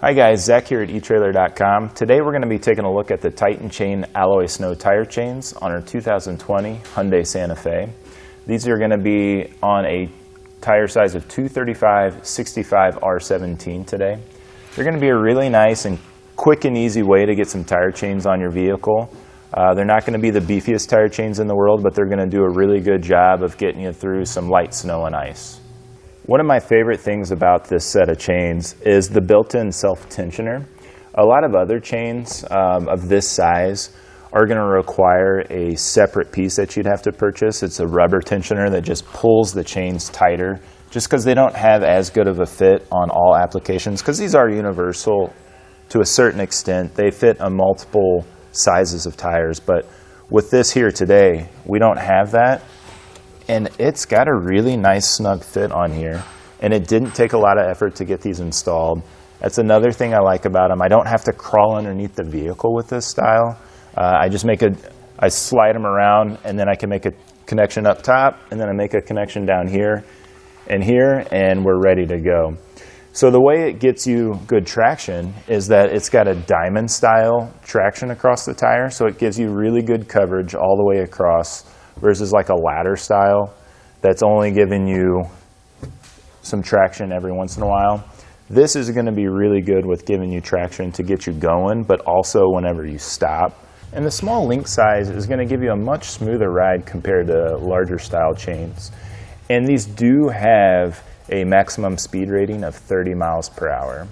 Hi guys, Zach here at etrailer.com. Today we're going to be taking a look at the Titan Chain Alloy Snow tire chains on our 2020 Hyundai Santa Fe. These are going to be on a tire size of 235/65 R17 today. They're going to be a really nice and quick and easy way to get some tire chains on your vehicle. They're not going to be the beefiest tire chains in the world, but they're going to do a really good job of getting you through some light snow and ice. One of my favorite things about this set of chains is the built-in self-tensioner. A lot of other chains of this size are going to require a separate piece that you'd have to purchase. It's a rubber tensioner that just pulls the chains tighter, just because they don't have as good of a fit on all applications, because these are universal to a certain extent. They fit on multiple sizes of tires, but with this here today, we don't have that. And it's got a really nice snug fit on here, and it didn't take a lot of effort to get these installed. That's another thing I like about them. I don't have to crawl underneath the vehicle with this style. I slide them around, and then I can make a connection up top, and then I make a connection down here, and we're ready to go. So the way it gets you good traction is that it's got a diamond style traction across the tire, so it gives you really good coverage all the way across, versus like a ladder style that's only giving you some traction every once in a while. This is going to be really good with giving you traction to get you going, but also whenever you stop. And the small link size is going to give you a much smoother ride compared to larger style chains. And these do have a maximum speed rating of 30 miles per hour.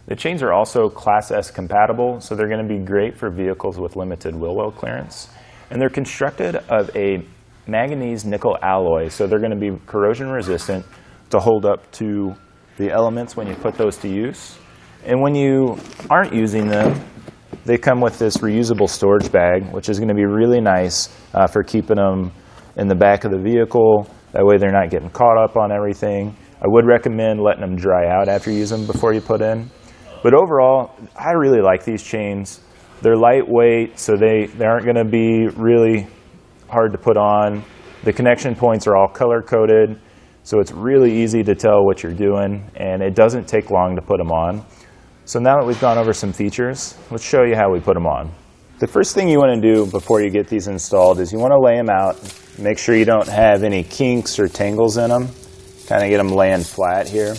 The chains are also Class S compatible, so they're going to be great for vehicles with limited wheel well clearance. And they're constructed of a manganese nickel alloy, so they're going to be corrosion resistant to hold up to the elements when you put those to use. And when you aren't using them, they come with this reusable storage bag, which is going to be really nice for keeping them in the back of the vehicle. That way they're not getting caught up on everything. I would recommend letting them dry out after you use them before you put in. But overall, I really like these chains. They're lightweight, so they aren't going to be really hard to put on. The connection points are all color-coded, so it's really easy to tell what you're doing, and it doesn't take long to put them on. So now that we've gone over some features, let's show you how we put them on. The first thing you want to do before you get these installed is you want to lay them out, make sure you don't have any kinks or tangles in them, kind of get them laying flat here.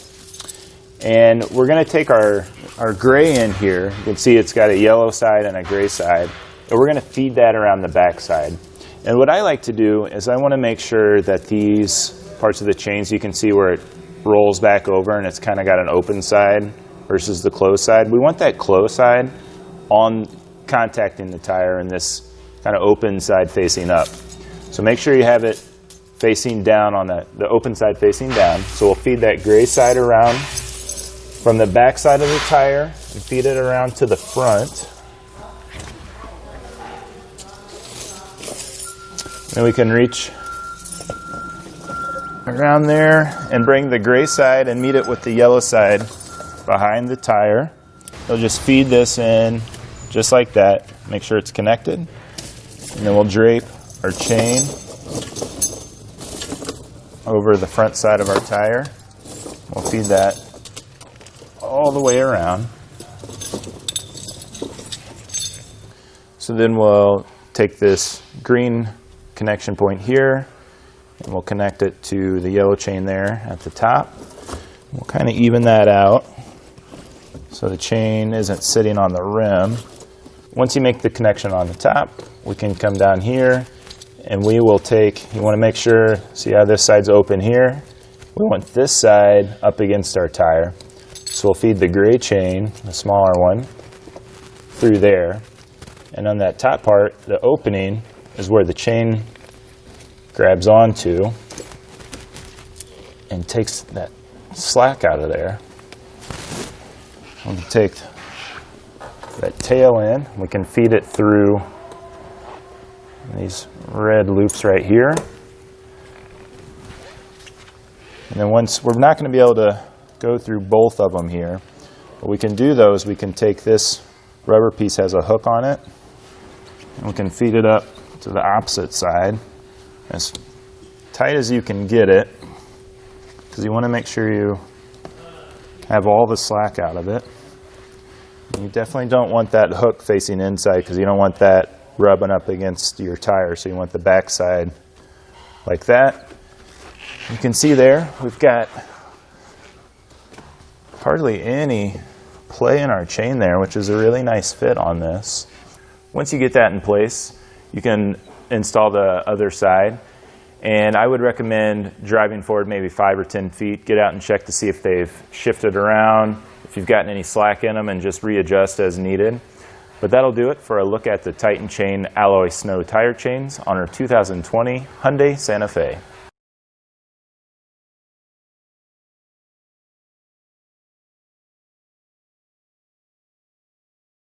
And we're going to take our gray end here. You can see it's got a yellow side and a gray side. And we're going to feed that around the back side. And what I like to do is I want to make sure that these parts of the chains, you can see where it rolls back over and it's kind of got an open side versus the closed side. We want that closed side on contacting the tire and this kind of open side facing up. So make sure you have it facing down on the open side facing down. So we'll feed that gray side around from the back side of the tire and feed it around to the front. Then we can reach around there and bring the gray side and meet it with the yellow side behind the tire. We'll just feed this in just like that. Make sure it's connected. And then we'll drape our chain over the front side of our tire. We'll feed that all the way around. So then we'll take this green connection point here and we'll connect it to the yellow chain there at the top. We'll kind of even that out so the chain isn't sitting on the rim. Once you make the connection on the top, we can come down here and we will take, you want to make sure, see how this side's open here? We want this side up against our tire. So we'll feed the gray chain, the smaller one, through there. And on that top part, the opening is where the chain grabs onto and takes that slack out of there. We'll take that tail in. We can feed it through these red loops right here. And then once, we're not going to be able to go through both of them here, but we can do those. We can take this rubber piece, has a hook on it, and we can feed it up to the opposite side as tight as you can get it, because you want to make sure you have all the slack out of it. You definitely don't want that hook facing inside because you don't want that rubbing up against your tire, so you want the back side like that. You can see there we've got hardly any play in our chain there, which is a really nice fit on this. Once you get that in place, you can install the other side, and I would recommend driving forward maybe 5 or 10 feet, get out and check to see if they've shifted around, if you've gotten any slack in them, and just readjust as needed. But that'll do it for a look at the Titan Chain Alloy Snow tire chains on our 2020 Hyundai Santa Fe.